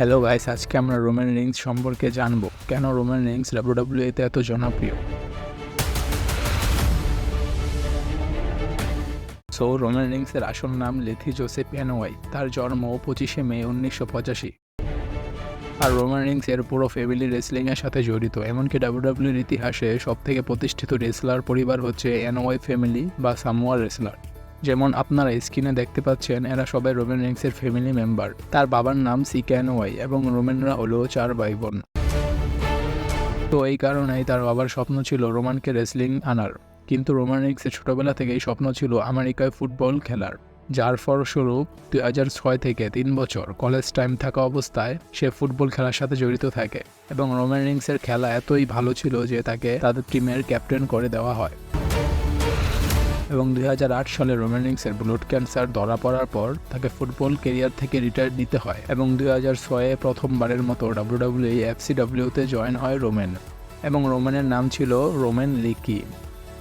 Hello guys, আজকে আমরা Roman Rings সম্পর্কে জানবো কেন রোমান রিংস ডাব্লিউডাব্লিউইতে এত জনপ্রিয়। রোমান রিংসের আসল নাম লেথি জোসেফ অ্যানোয়াই। তার জন্ম 25শে মে 1985। আর রোমান রিংস এর পুরো ফ্যামিলি রেসলিংয়ের সাথে জড়িত। এমনকি ডাব্লিউডাব্লিউইর ইতিহাসে সবথেকে প্রতিষ্ঠিত রেসলার পরিবার হচ্ছে অ্যানোয়াই ফ্যামিলি বা সামোয়া রেসলার। যেমন আপনারা স্ক্রিনে দেখতে পাচ্ছেন, এরা সবাই রোমান রিংসের ফ্যামিলি মেম্বার। তার বাবার নাম সিকা অ্যানোয়াই এবং রোমানরা হলো 4 ভাই বোন। তো এই কারণেই তার বাবার স্বপ্ন ছিল রোমানকে রেসলিং আনার, কিন্তু রোমান রিংসের ছোটবেলা থেকেই স্বপ্ন ছিল আমেরিকায় ফুটবল খেলার। যার ফলস্বরূপ 2006 থেকে 3 বছর কলেজ টাইম থাকা অবস্থায় সে ফুটবল খেলার সাথে জড়িত থাকে এবং রোমান রিংসের খেলা এতই ভালো ছিল যে তাকে তাদের টিমের ক্যাপ্টেন করে দেওয়া হয়। এবং 2008 সালে রোমান রিংসের ব্লাড ক্যান্সার ধরা পড়ার পর তাকে ফুটবল ক্যারিয়ার থেকে রিটায়ার নিতে হয় এবং 2006-এ প্রথমবারের মতো ডাব্লিউডাব্লিউই এফসিডব্লিউতে জয়েন হয় রোমান, এবং রোমানের নাম ছিল রোমান লিকি।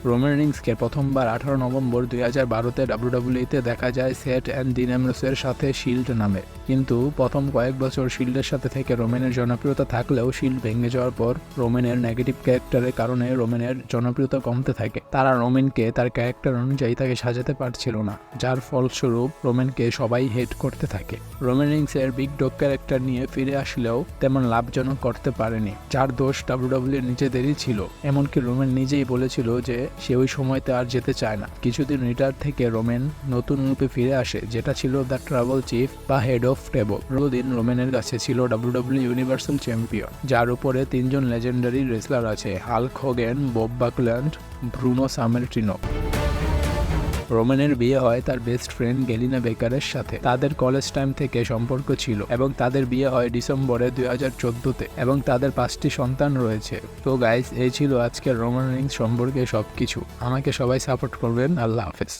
রোমান রিংসকে প্রথমবার 18 নভেম্বর 2012-তে ডাব্লিউডাব্লিউইতে দেখা যায় সেট অ্যান্ড ডিন অ্যামব্রোসের সাথে শিল্ড নামে। কিন্তু প্রথম কয়েক বছর শিল্ডের সাথে থেকে রোমানের জনপ্রিয়তা থাকলেও শিল্ড ভেঙে যাওয়ার পর রোমানের নেগেটিভ ক্যারেক্টারের কারণে রোমানের জনপ্রিয়তা কমতে থাকে। তারা রোমানকে তার ক্যারেক্টার অনুযায়ী তাকে সাজাতে পারছিল না, যার ফলস্বরূপ রোমানকে সবাই হেট করতে থাকে। রোমান রিংসের বিগ ডগ ক্যারেক্টার নিয়ে ফিরে আসলেও তেমন লাভজনক করতে পারেনি, যার দোষ ডাব্লিউডাব্লিউইর নিজেদেরই ছিল। এমনকি রোমান নিজেই বলেছিল যে সে ওই সময়তে আর যেতে চায় না। কিছুদিন রিটায়ার থেকে রোমান নতুন রূপে ফিরে আসে, যেটা ছিল দ্য ট্রাবল চিফ বা হেড অফ টেবল। দিন রোমানের কাছে ছিল ডাব্লিউডাব্লিউই ইউনিভার্সাল চ্যাম্পিয়ন, যার উপরে 3 জন লেজেন্ডারি রেসলার আছে: Hulk Hogan, Bob Backlund, Bruno Sammartino. রোমানের বিয়ে হয় তার বেস্ট ফ্রেন্ড গেলিনা বেকারের সাথে। তাদের কলেজ টাইম থেকে সম্পর্ক ছিল এবং তাদের বিয়ে হয় ডিসেম্বরে 2014-তে এবং তাদের 5টি সন্তান রয়েছে। তো গাইস, এই ছিল আজকের রোমান রিংস সম্পর্কে সবকিছু। আমাকে সবাই সাপোর্ট করবেন। আল্লাহ হাফেজ।